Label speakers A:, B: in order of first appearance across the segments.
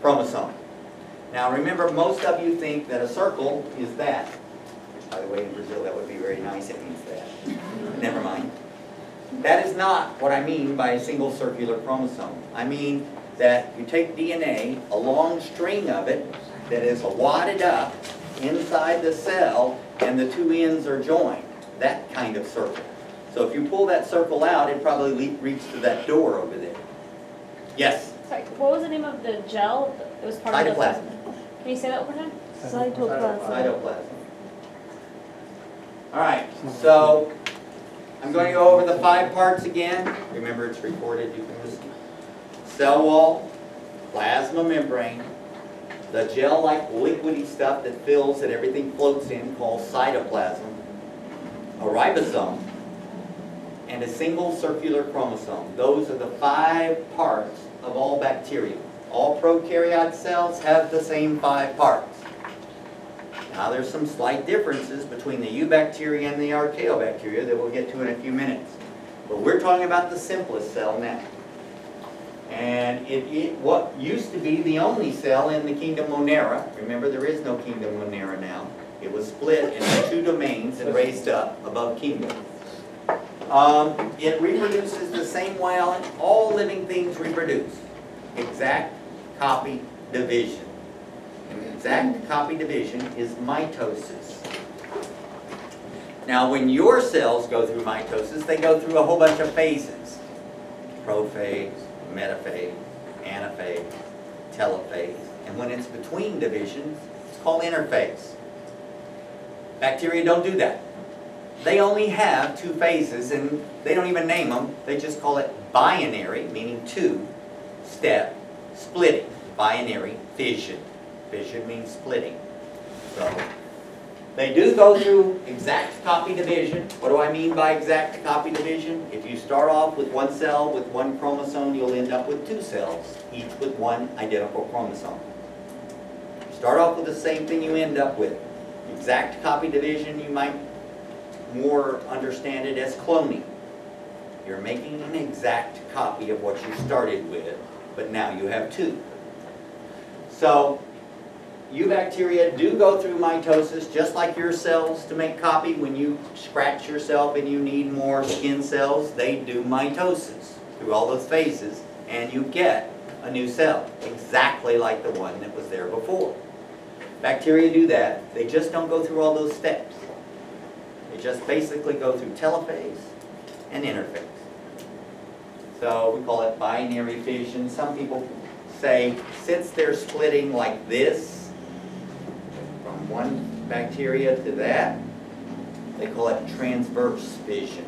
A: chromosome. Now remember, most of you think that a circle is that. By the way, in Brazil that would be very nice, it means that. Never mind. That is not what I mean by a single circular chromosome. I mean that you take DNA, a long string of it that is wadded up inside the cell, and the two ends are joined. That kind of circle. So if you pull that circle out, it probably reaches to that door over there. Yes?
B: Sorry, what was the name of the gel that was part of the...
A: Cytoplasm.
B: Can you say that one more time?
A: Cytoplasm. Alright, so I'm going to go over the 5 parts again. Remember, it's recorded, you can listen. Cell wall, plasma membrane, the gel-like liquidy stuff that fills that everything floats in called cytoplasm, a ribosome, and a single circular chromosome. Those are the 5 parts of all bacteria. All prokaryote cells have the same 5 parts. Now there's some slight differences between the eubacteria and the archaeobacteria that we'll get to in a few minutes. But we're talking about the simplest cell now. And what used to be the only cell in the kingdom Monera, remember there is no kingdom Monera now, it was split into 2 domains and raised up above kingdom. It reproduces the same way all living things reproduce. Exact copy division. And exact copy division is mitosis. Now when your cells go through mitosis, they go through a whole bunch of phases. Prophase, metaphase, anaphase, telophase. And when it's between divisions, it's called interphase. Bacteria don't do that. They only have 2 phases, and they don't even name them. They just call it binary, meaning 2-step splitting. Binary fission. Fission means splitting. So they do go through exact copy division. What do I mean by exact copy division? If you start off with 1 cell with 1 chromosome, you'll end up with 2 cells, each with 1 identical chromosome. You start off with the same thing, you end up with. Exact copy division, you might more understand it as cloning. You're making an exact copy of what you started with, but now you have 2. So eubacteria do go through mitosis just like your cells to make copy. When you scratch yourself and you need more skin cells, they do mitosis through all those phases, and you get a new cell, exactly like the one that was there before. Bacteria do that. They just don't go through all those steps. They just basically go through telophase and interphase. So we call it binary fission. Some people say, since they're splitting like this, from one bacteria to that, they call it transverse fission.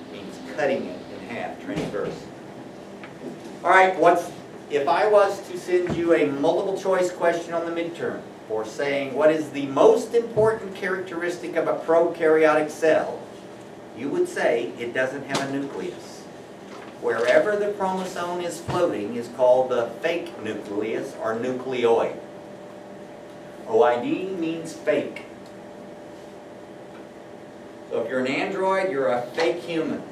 A: It means cutting it in half, transverse. All right, if I was to send you a multiple choice question on the midterm for saying what is the most important characteristic of a prokaryotic cell, you would say it doesn't have a nucleus. Wherever the chromosome is floating is called the fake nucleus or nucleoid. OID means fake. So if you're an android, you're a fake human.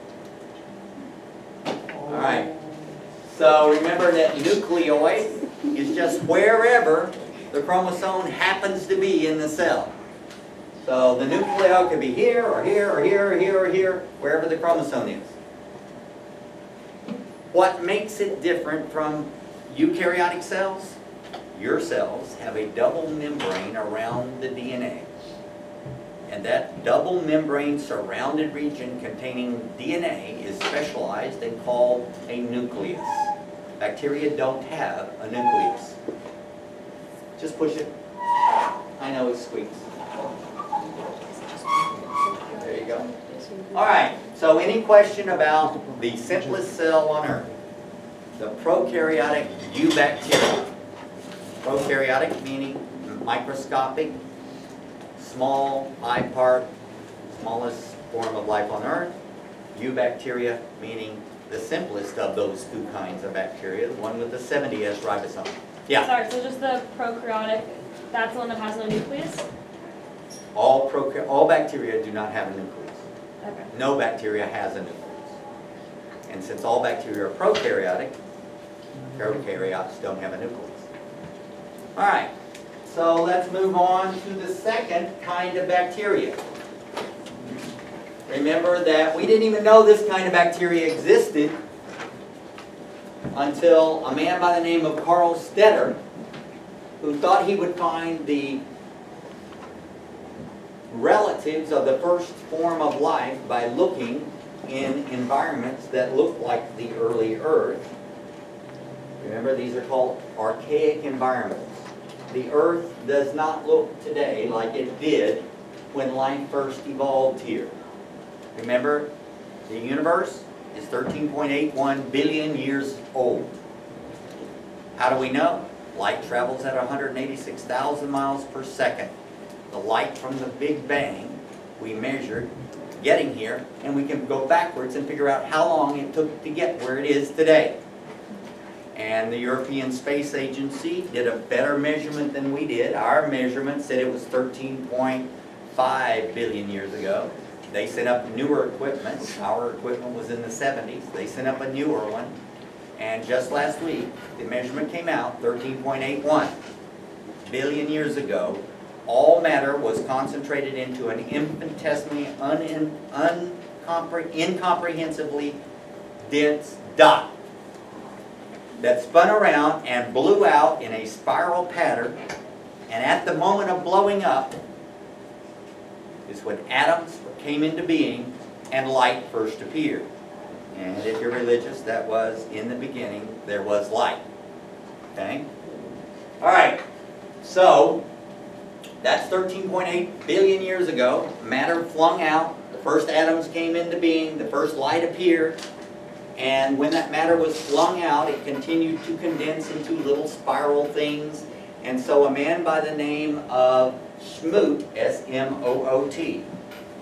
A: Alright. So remember that nucleoid is just wherever the chromosome happens to be in the cell. So the nucleoid could be here, or here, or here, or here, or here, wherever the chromosome is. What makes it different from eukaryotic cells? Your cells have a double membrane around the DNA. And that double membrane surrounded region containing DNA is specialized and called a nucleus. Bacteria don't have a nucleus. Just push it. I know it squeaks. There you go. Alright, so any question about the simplest cell on Earth? The prokaryotic eubacteria. Prokaryotic meaning microscopic, small, 5-part, smallest form of life on Earth. Eubacteria meaning the simplest of those 2 kinds of bacteria, the one with the 70S ribosome. Yeah?
B: Sorry, so just the prokaryotic, that's the one that has no nucleus?
A: All bacteria do not have a nucleus.
B: Okay.
A: No bacteria has a nucleus. And since all bacteria are prokaryotic, prokaryotes don't have a nucleus. All right, so let's move on to the second kind of bacteria. Remember that we didn't even know this kind of bacteria existed until a man by the name of Carl Stetter, who thought he would find the relatives of the first form of life by looking in environments that look like the early Earth. Remember, these are called archaic environments. The Earth does not look today like it did when life first evolved here. Remember, the universe is 13.81 billion years old. How do we know? Light travels at 186,000 miles per second. The light from the Big Bang we measured getting here, and we can go backwards and figure out how long it took to get where it is today. And the European Space Agency did a better measurement than we did. Our measurement said it was 13.5 billion years ago. They sent up newer equipment. Our equipment was in the 70s. They sent up a newer one. And just last week, the measurement came out 13.81 billion years ago. All matter was concentrated into an infinitesimally, incomprehensibly dense dot that spun around and blew out in a spiral pattern. And at the moment of blowing up is when atoms came into being and light first appeared. And if you're religious, that was in the beginning, there was light. Okay? All right. So that's 13.8 billion years ago. Matter flung out. The first atoms came into being. The first light appeared. And when that matter was flung out, it continued to condense into little spiral things. And so a man by the name of Smoot, S-M-O-O-T,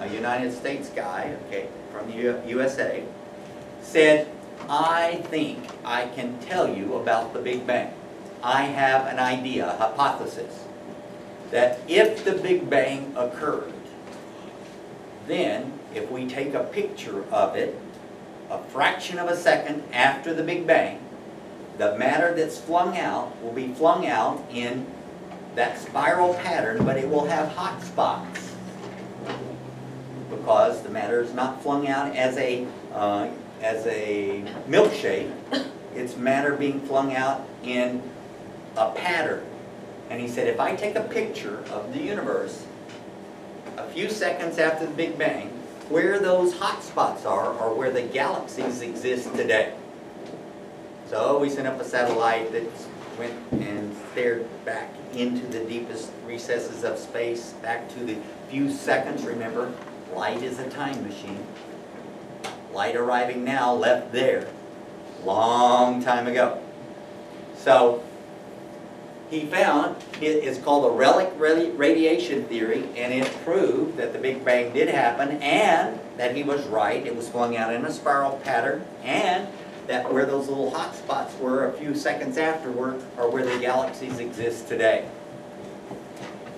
A: a United States guy, okay, from the USA, said, I think I can tell you about the Big Bang. I have an idea, a hypothesis, that if the Big Bang occurred, then if we take a picture of it, a fraction of a second after the Big Bang, the matter that's flung out will be flung out in that spiral pattern, but it will have hot spots because the matter is not flung out as a milkshake. It's matter being flung out in a pattern. And he said, if I take a picture of the universe a few seconds after the Big Bang, where those hot spots are where the galaxies exist today. So we sent up a satellite that went and stared back into the deepest recesses of space, back to the few seconds. Remember, light is a time machine. Light arriving now left there long time ago. So he found, it's called the Relic radiation theory, and it proved that the Big Bang did happen and that he was right. It was flung out in a spiral pattern, and that where those little hot spots were a few seconds afterward are where the galaxies exist today.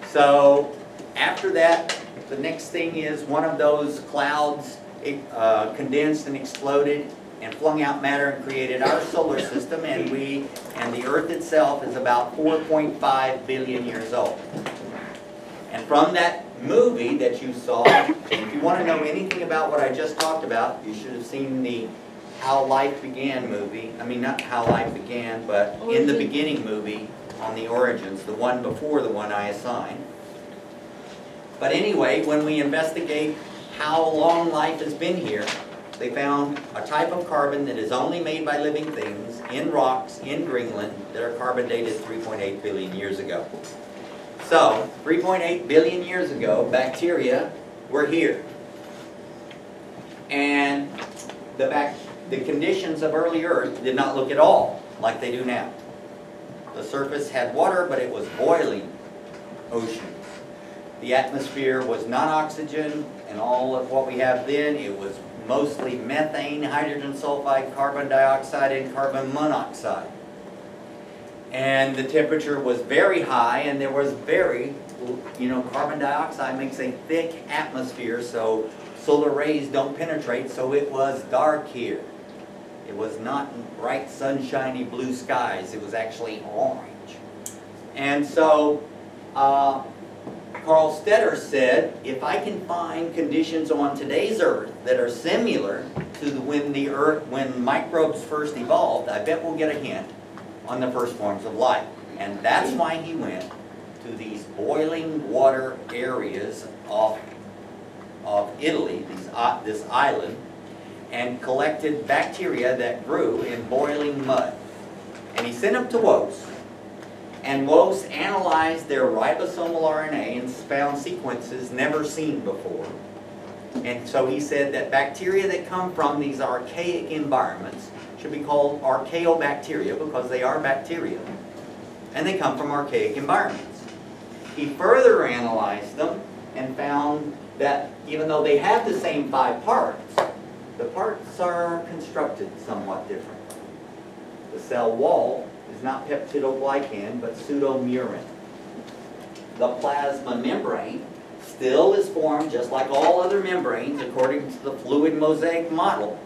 A: So after that, the next thing is one of those clouds condensed and exploded and flung out matter and created our solar system, and the Earth itself is about 4.5 billion years old. And from that movie that you saw, if you want to know anything about what I just talked about, you should have seen the How Life Began movie. I mean, not How Life Began, but In the Beginning movie on the origins, the one before the one I assigned. But anyway, when we investigate how long life has been here, they found a type of carbon that is only made by living things in rocks in Greenland that are carbon dated 3.8 billion years ago. So, 3.8 billion years ago, bacteria were here. And the conditions of early Earth did not look at all like they do now. The surface had water, but it was boiling oceans. The atmosphere was non-oxygen, and all of what we have then, it was mostly methane, hydrogen sulfide, carbon dioxide, and carbon monoxide. And the temperature was very high, and there was carbon dioxide makes a thick atmosphere, so solar rays don't penetrate, so it was dark here. It was not bright, sunshiny blue skies. It was actually orange. And so Carl Stetter said, if I can find conditions on today's Earth that are similar to when microbes first evolved, I bet we'll get a hint on the first forms of life. And that's why he went to these boiling water areas of Italy, this island, and collected bacteria that grew in boiling mud. And he sent them to Woese. And Woese analyzed their ribosomal RNA and found sequences never seen before. And so he said that bacteria that come from these archaic environments should be called archaeobacteria because they are bacteria. And they come from archaic environments. He further analyzed them and found that even though they have the same 5 parts, the parts are constructed somewhat different. The cell wall is not peptidoglycan, but pseudomurin. The plasma membrane still is formed just like all other membranes according to the fluid mosaic model.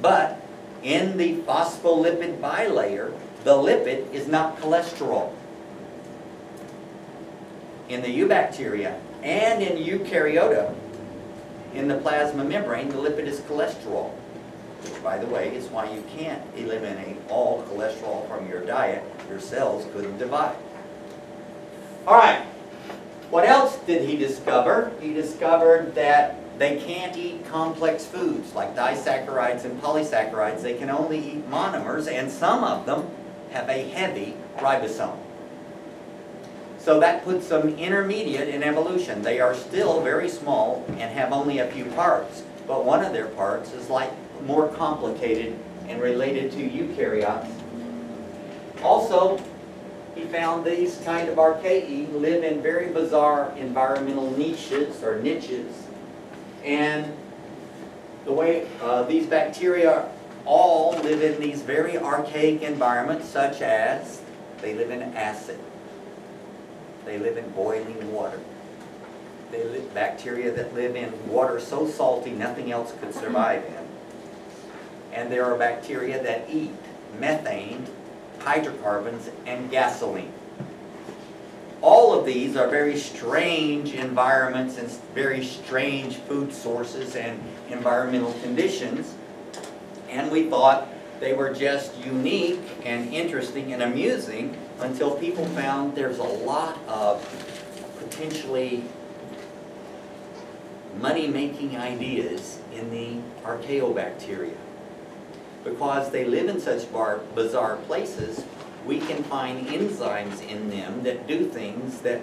A: But in the phospholipid bilayer, the lipid is not cholesterol. In the eubacteria and in eukaryota, in the plasma membrane, the lipid is cholesterol. Which, by the way, is why you can't eliminate all cholesterol from your diet. Your cells couldn't divide. All right. What else did he discover? He discovered that they can't eat complex foods like disaccharides and polysaccharides. They can only eat monomers, and some of them have a heavy ribosome. So that puts them intermediate in evolution. They are still very small and have only a few parts, but one of their parts is like more complicated and related to eukaryotes. Also, he found these kind of archaea live in very bizarre environmental niches, and the way these bacteria all live in these very archaic environments, such as they live in acid, they live in boiling water, they live bacteria that live in water so salty nothing else could survive in. And there are bacteria that eat methane, hydrocarbons, and gasoline. All of these are very strange environments and very strange food sources and environmental conditions. And we thought they were just unique and interesting and amusing until people found there's a lot of potentially money-making ideas in the archaeobacteria. Because they live in such bizarre places, we can find enzymes in them that do things that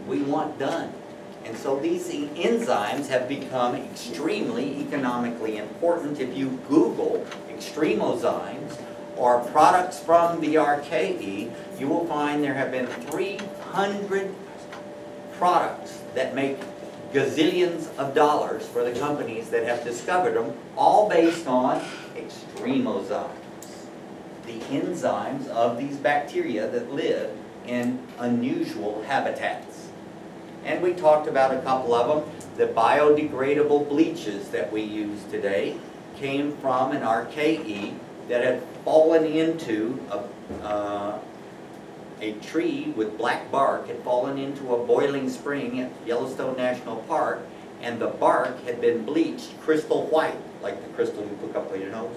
A: we want done. And so these enzymes have become extremely economically important. If you Google extremozymes or products from the archaea, you will find there have been 300 products that make gazillions of dollars for the companies that have discovered them, all based on extremozymes, the enzymes of these bacteria that live in unusual habitats. And we talked about a couple of them. The biodegradable bleaches that we use today came from an archaea that had fallen into a tree with black bark, had fallen into a boiling spring at Yellowstone National Park, and the bark had been bleached crystal white, like the crystal you hook up by your nose.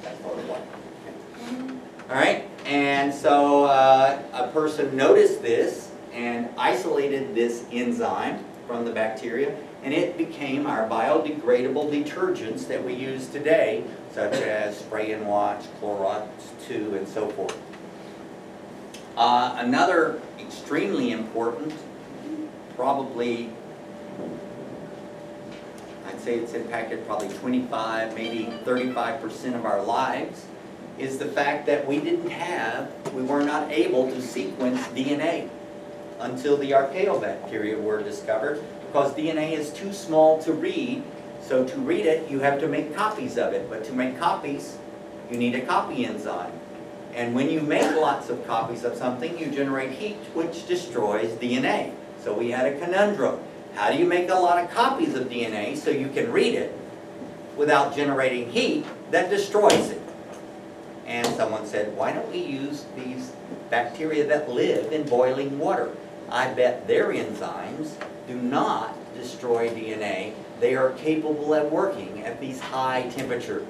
A: That's called white. Okay. All right, and so a person noticed this and isolated this enzyme from the bacteria, and it became our biodegradable detergents that we use today, such as Spray and Watch, Clorox 2, and so forth. Another extremely important, probably, I'd say it's impacted probably 25, maybe 35% of our lives, is the fact that we were not able to sequence DNA until the archaeobacteria were discovered, because DNA is too small to read. So to read it, you have to make copies of it. But to make copies, you need a copy enzyme. And when you make lots of copies of something, you generate heat, which destroys DNA. So we had a conundrum. How do you make a lot of copies of DNA so you can read it without generating heat that destroys it? And someone said, why don't we use these bacteria that live in boiling water? I bet their enzymes do not destroy DNA. They are capable at working at these high temperatures.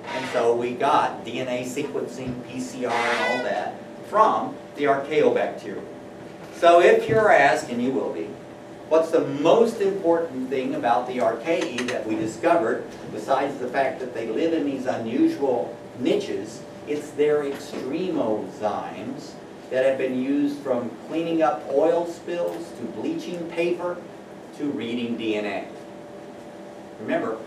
A: And so we got DNA sequencing, PCR, and all that from the archaeobacteria. So if you're asked, and you will be, what's the most important thing about the archaea that we discovered, besides the fact that they live in these unusual niches? It's their extremozymes that have been used from cleaning up oil spills to bleaching paper to reading DNA. Remember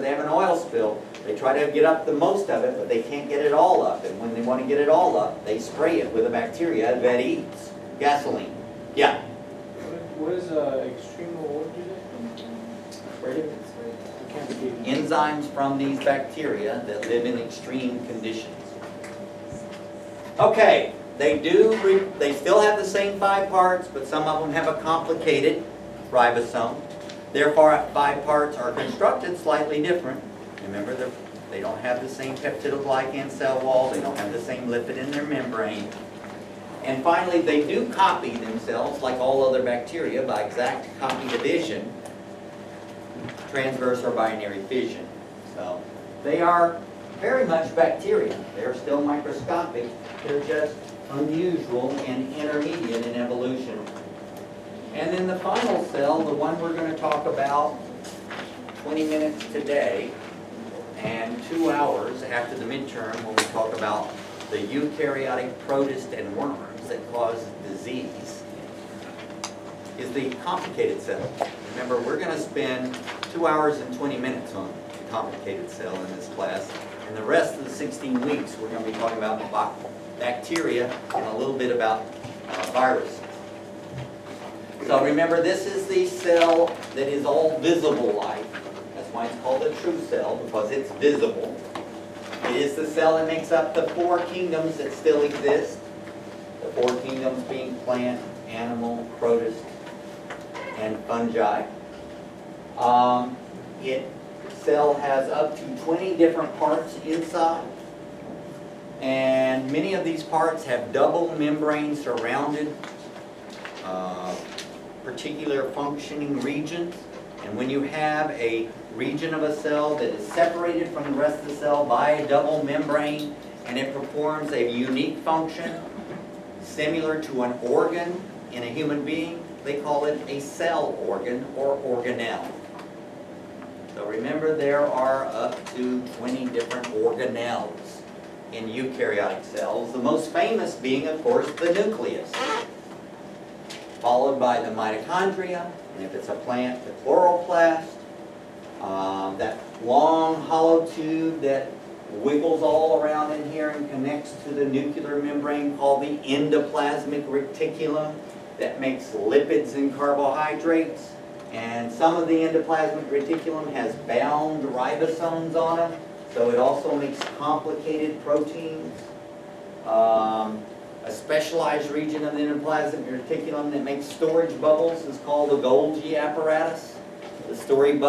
A: they have an oil spill. They try to get up the most of it, but they can't get it all up. And when they want to get it all up, they spray it with a bacteria that eats gasoline. Yeah?
C: What is extremo, what did you say?
A: Enzymes from these bacteria that live in extreme conditions. Okay, they still have the same 5 parts, but some of them have a complicated ribosome. Their 5 parts are constructed slightly different. Remember, they don't have the same peptidoglycan cell wall, they don't have the same lipid in their membrane. And finally, they do copy themselves, like all other bacteria, by exact copy division, transverse or binary fission. So they are very much bacteria. They're still microscopic. They're just unusual and intermediate in evolution. And then the final cell, the one we're going to talk about 20 minutes today and 2 hours after the midterm when we talk about the eukaryotic protists and worms that cause disease, is the complicated cell. Remember, we're going to spend 2 hours and 20 minutes on the complicated cell in this class. And the rest of the 16 weeks, we're going to be talking about bacteria and a little bit about viruses. So remember, this is the cell that is all visible life. That's why it's called a true cell, because it's visible. It is the cell that makes up the 4 kingdoms that still exist. The 4 kingdoms being plant, animal, protist, and fungi. Cell has up to 20 different parts inside. And many of these parts have double membranes surrounded particular functioning regions. And when you have a region of a cell that is separated from the rest of the cell by a double membrane, and it performs a unique function similar to an organ in a human being, they call it a cell organ or organelle. So remember, there are up to 20 different organelles in eukaryotic cells, the most famous being, of course, the nucleus, followed by the mitochondria, and if it's a plant, the chloroplast, that long hollow tube that wiggles all around in here and connects to the nuclear membrane called the endoplasmic reticulum that makes lipids and carbohydrates. And some of the endoplasmic reticulum has bound ribosomes on it, so it also makes complicated proteins. A specialized region of the endoplasmic reticulum that makes storage bubbles is called the Golgi Apparatus. The storage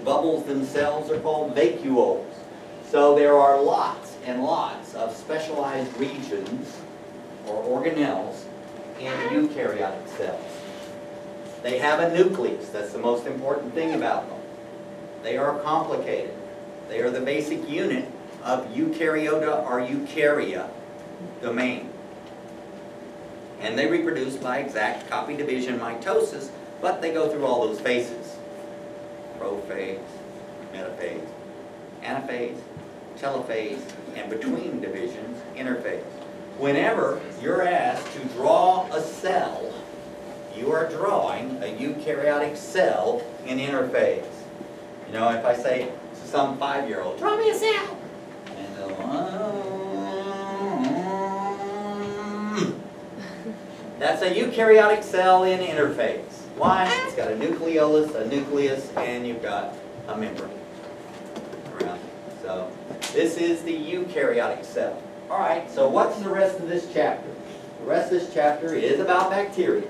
A: bubbles themselves are called vacuoles. So there are lots and lots of specialized regions or organelles in eukaryotic cells. They have a nucleus. That's the most important thing about them. They are complicated. They are the basic unit of eukaryota or eukarya domain. And they reproduce by exact copy division mitosis, but they go through all those phases. Prophase, metaphase, anaphase, telophase, and between divisions, interphase. Whenever you're asked to draw a cell, you are drawing a eukaryotic cell in interphase. You know, if I say to some 5-year-old, draw me a cell, and they'll, that's a eukaryotic cell in interphase. Why? It's got a nucleolus, a nucleus, and you've got a membrane around it. So this is the eukaryotic cell. All right, so what's the rest of this chapter? The rest of this chapter is about bacteria.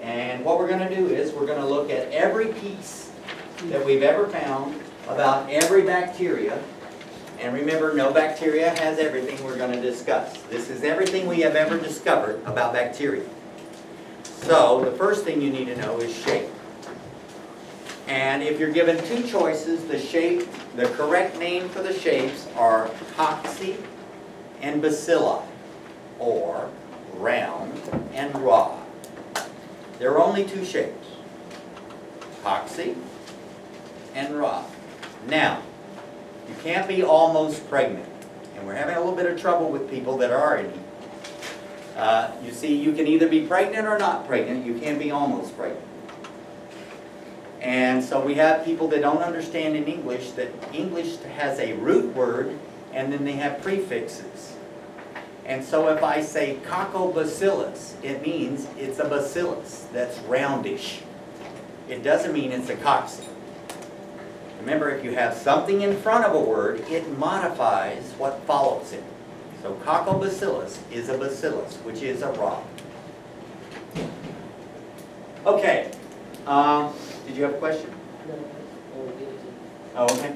A: And what we're going to do is we're going to look at every piece that we've ever found about every bacteria And remember, no bacteria has everything we're going to discuss. This is everything we have ever discovered about bacteria. So, the first thing you need to know is shape. And if you're given two choices, the correct name for the shapes are cocci and bacilli, or round and rod. There are only two shapes, cocci and rod. Now, you can't be almost pregnant, and we're having a little bit of trouble with people that are already. You see, you can either be pregnant or not pregnant. You can't be almost pregnant. And so we have people that don't understand in English that English has a root word and then they have prefixes. And so if I say coccobacillus, it means it's a bacillus that's roundish. It doesn't mean it's a cocci. Remember, if you have something in front of a word, it modifies what follows it. So coccobacillus is a bacillus, which is a rod. Okay. Did you have a question?
D: No.
A: Oh, okay.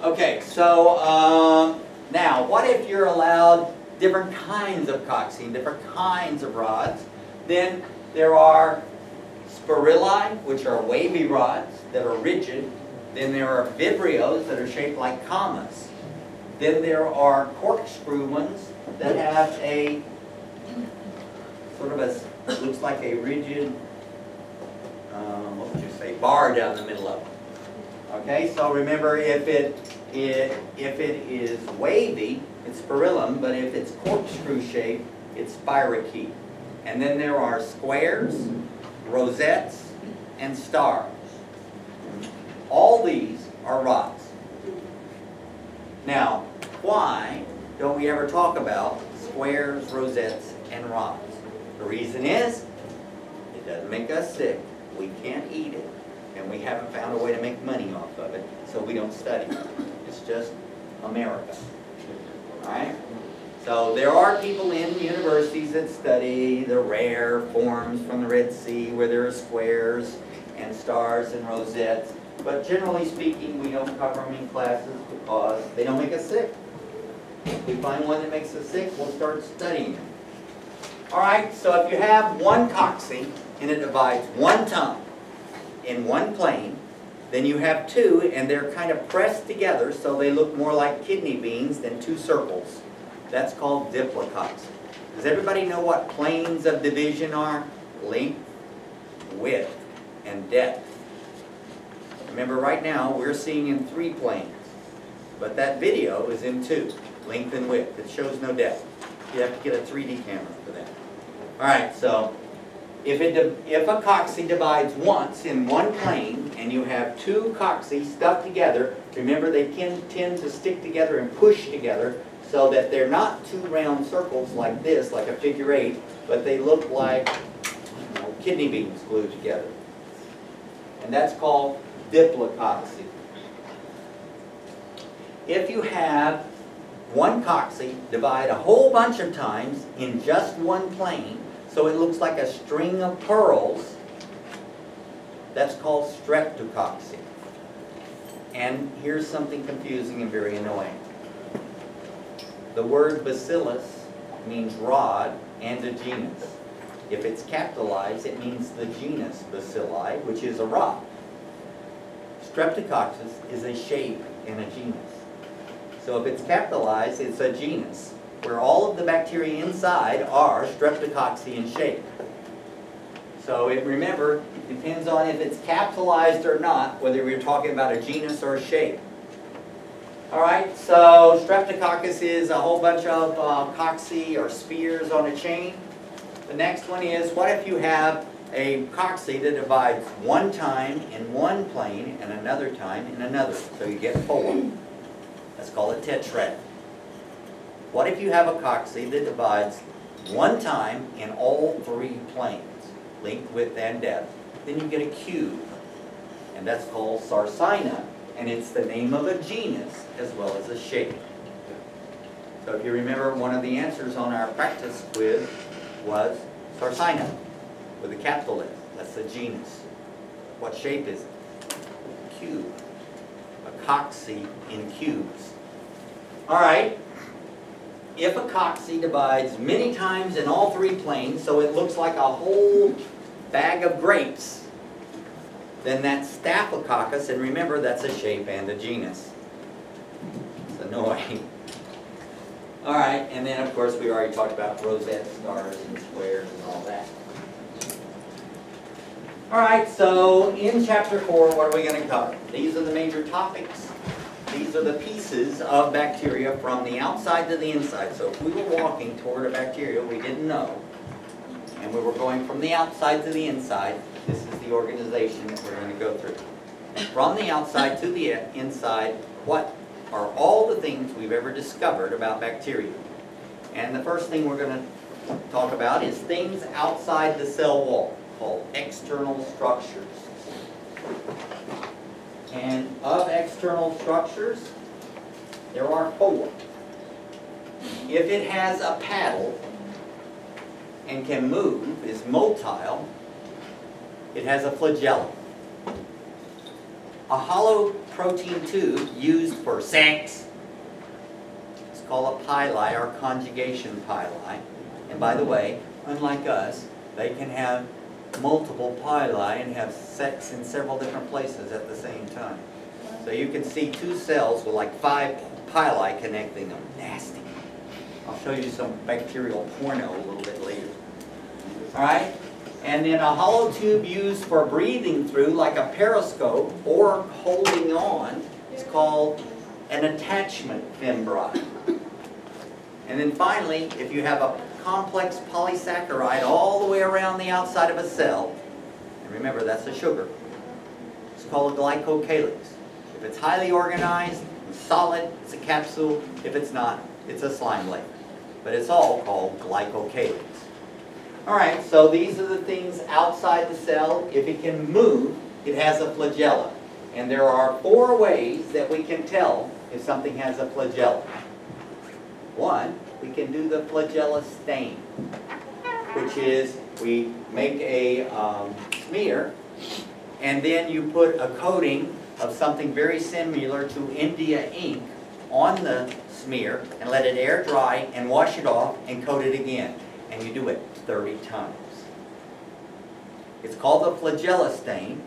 A: Okay, so now, what if you're allowed different kinds of cocci, different kinds of rods? Then there are spirilla, which are wavy rods that are rigid. Then there are vibrios that are shaped like commas. Then there are corkscrew ones that have a sort of a, looks like a rigid, what would you say, bar down the middle of it. Okay, so remember, if it is wavy, it's spirillum, but if it's corkscrew shaped, it's spirochete. And then there are squares, rosettes, and stars. All these are rods. Now, why don't we ever talk about squares, rosettes, and rods? The reason is, it doesn't make us sick, we can't eat it, and we haven't found a way to make money off of it, so we don't study it. It's just America. Alright? So there are people in universities that study the rare forms from the Red Sea where there are squares and stars and rosettes, but generally speaking we don't cover them in classes because they don't make us sick. If we find one that makes us sick, we'll start studying it. Alright, so if you have one cocci and it divides one time in one plane, then you have two and they're kind of pressed together so they look more like kidney beans than two circles. That's called diplococci. Does everybody know what planes of division are? Length, width, and depth. Remember, right now we're seeing in 3 planes, but that video is in 2, length and width. It shows no depth. You have to get a 3D camera for that. Alright, so if a cocci divides once in one plane and you have 2 cocci stuck together, remember they tend to stick together and push together so that they're not 2 round circles like this, like a figure 8, but they look like kidney beans glued together. And that's called diplococci. If you have one cocci divide a whole bunch of times in just one plane, so it looks like a string of pearls, that's called streptococci. And here's something confusing and very annoying. The word bacillus means rod and a genus. If it's capitalized, it means the genus Bacilli, which is a rod. Streptococcus is a shape in a genus. So if it's capitalized, it's a genus, where all of the bacteria inside are Streptococci in shape. So remember, it depends on if it's capitalized or not, whether we're talking about a genus or a shape. Alright, so Streptococcus is a whole bunch of cocci or spheres on a chain. The next one is, what if you have a cocci that divides one time in one plane and another time in another? So you get 4. Let's call it tetrad. What if you have a cocci that divides one time in all 3 planes, length, width, and depth? Then you get a cube, and that's called sarcina, and it's the name of a genus as well as a shape. So if you remember, one of the answers on our practice quiz was sarcina with a capital S. That's a genus. What shape is it? Cube. A cocci in cubes. All right, if a cocci divides many times in all three planes, so it looks like a whole bag of grapes, then that's Staphylococcus, and remember that's a shape and a genus. It's annoying. All right, and then of course we already talked about rosette stars and squares and all that. All right, so in chapter 4, what are we going to cover? These are the major topics. These are the pieces of bacteria from the outside to the inside. So if we were walking toward a bacteria we didn't know, and we were going from the outside to the inside, this is the organization that we're going to go through. From the outside to the inside, what are all the things we've ever discovered about bacteria? And the first thing we're going to talk about is things outside the cell wall, called external structures. And of external structures, there are 4. If it has a paddle and can move, is motile, it has a flagella. A hollow protein tube used for sex is called a pili or conjugation pili. And by the way, unlike us, they can have multiple pili and have sex in several different places at the same time. So you can see 2 cells with like 5 pili connecting them. Nasty. I'll show you some bacterial porno a little bit later. All right? And then a hollow tube used for breathing through, like a periscope, or holding on, is called an attachment fimbriae. And then finally, if you have a complex polysaccharide all the way around the outside of a cell, and remember that's a sugar, it's called a glycocalyx. If it's highly organized and solid, it's a capsule. If it's not, it's a slime lake. But it's all called glycocalyx. Alright, so these are the things outside the cell. If it can move, it has a flagella. And there are 4 ways that we can tell if something has a flagella. 1, we can do the Flagella Stain, which is we make a smear, and then you put a coating of something very similar to India ink on the smear and let it air dry and wash it off and coat it again. And you do it 30 times. It's called the Flagella Stain,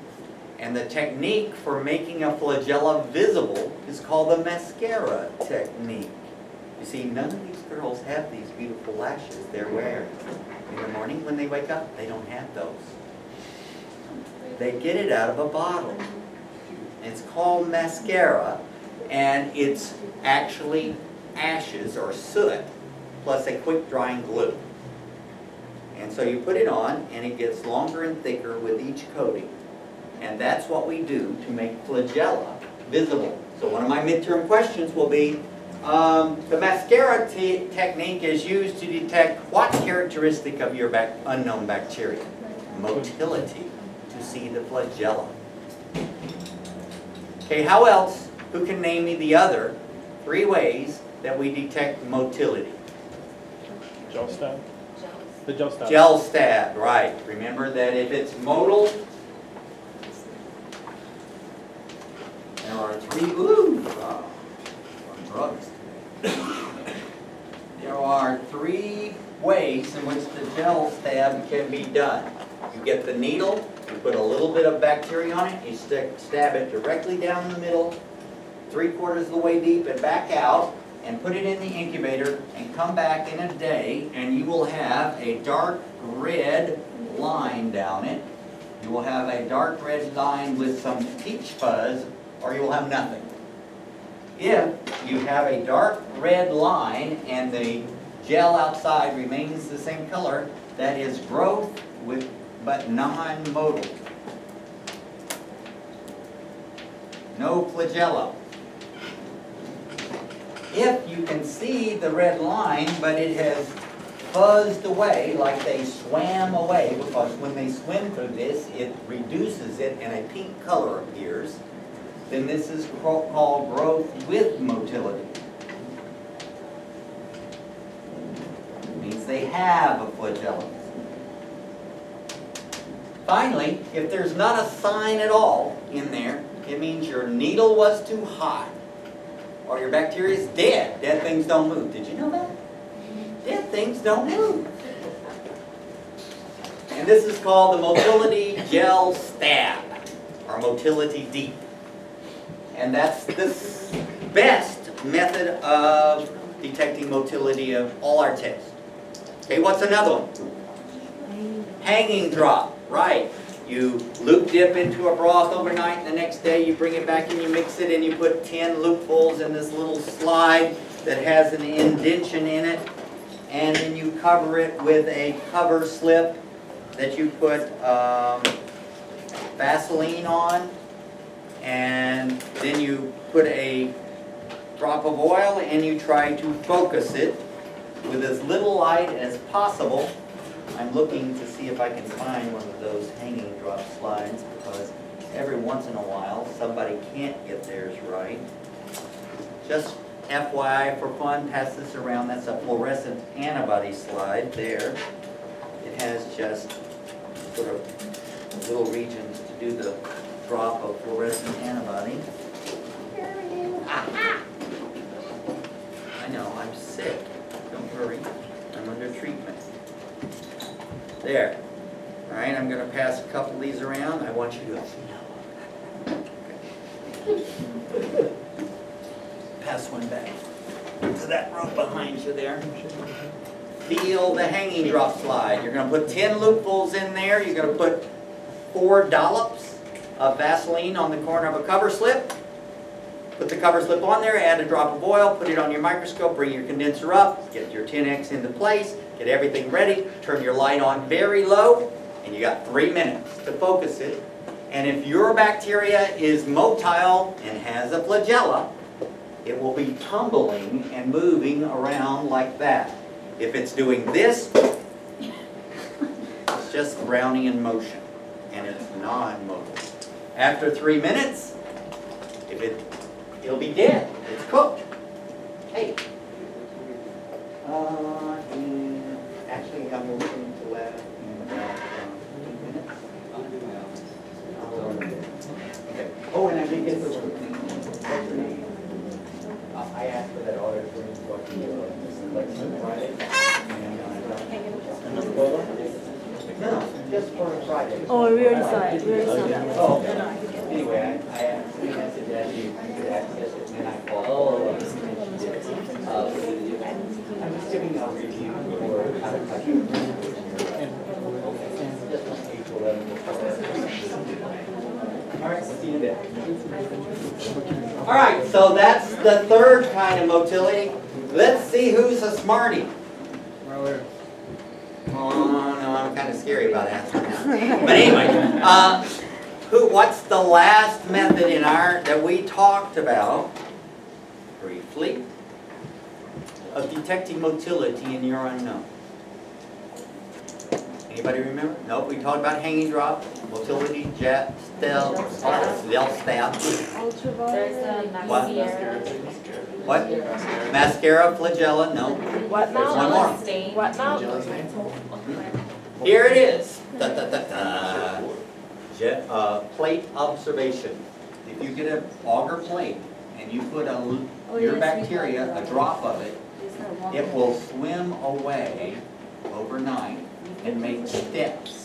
A: and the technique for making a flagella visible is called the mascara technique. You see, none of these girls have these beautiful lashes they're wearing. In the morning when they wake up, they don't have those. They get it out of a bottle. It's called mascara, and it's actually ashes or soot plus a quick drying glue. And so you put it on, and it gets longer and thicker with each coating. And that's what we do to make flagella visible. So one of my midterm questions will be, the mascara technique is used to detect what characteristic of your unknown bacteria? Motility, to see the flagella. Okay, how else? Who can name me the other 3 ways that we detect motility?
C: Gel stab? The gel stab.
A: Gel stab, right. Remember that if it's motile, there are 3, drugs. There are 3 ways in which the gel stab can be done. You get the needle, you put a little bit of bacteria on it, you stab it directly down the middle, 3/4 of the way deep and back out, and put it in the incubator and come back in a day, and you will have a dark red line down it. You will have a dark red line with some peach fuzz, or you will have nothing. If you have a dark red line and the gel outside remains the same color, that is growth but non-motile. No flagella. If you can see the red line, but it has fuzzed away like they swam away, because when they swim through this, it reduces it and a pink color appears, then this is called growth with motility. It means they have a flagella. Finally, if there's not a sign at all in there, it means your needle was too hot, or your bacteria is dead. Dead things don't move. Did you know that? Dead things don't move. And this is called the motility gel stab, or motility deep. And that's the best method of detecting motility of all our tests. Okay, what's another one? Hanging drop, right. You loop dip into a broth overnight, and the next day you bring it back and you mix it, and you put 10 loopfuls in this little slide that has an indention in it, and then you cover it with a cover slip that you put Vaseline on, and then you put a drop of oil and you try to focus it with as little light as possible. I'm looking to see if I can find one of those hanging drop slides, because every once in a while somebody can't get theirs right. Just FYI for fun, pass this around. That's a fluorescent antibody slide there. It has just sort of little regions to do the drop of fluorescent antibody. I know, I'm sick. Don't worry, I'm under treatment. There. All right, I'm going to pass a couple of these around. I want you to pass one back to that rope behind you there. Feel the hanging drop slide. You're going to put 10 loopfuls in there. You're going to put 4 dollops of Vaseline on the corner of a cover slip. Put the cover slip on there, add a drop of oil, put it on your microscope, bring your condenser up, get your 10x into place, get everything ready, turn your light on very low, and you got 3 minutes to focus it. And if your bacteria is motile and has a flagella, it will be tumbling and moving around like that. If it's doing this, it's just Brownian motion, and it's non-mobile. After 3 minutes, it'll be dead. It's cooked. Hey. And actually, I'm looking to last in about 8 minutes. Okay. Oh, and I did get the what's your name? I asked for that order for what you Friday. No, just for Friday.
B: Oh, we already saw it. We already saw that.
A: Oh, okay. Anyway, I asked the message that you could access it, and I called. I'm just giving a review for how to cut your just from 8 to 11 before. All right, see you there. All right, so that's the third kind of motility. Let's see who's a smarty. Oh, no, I'm kind of scary about answering that. But anyway, what's the last method in that we talked about briefly of detecting motility in your unknown? Anybody remember? Nope, we talked about hanging drop, motility, jet, stab.
B: Ultraviolet. There's a mascara.
A: What? Mascara, flagella, no.
B: What
A: There's
B: now?
A: one more.
B: Stain. What now?
A: Here it is. Plate observation. If you get an agar plate and you put your bacteria, a drop of it, it will swim away overnight and make steps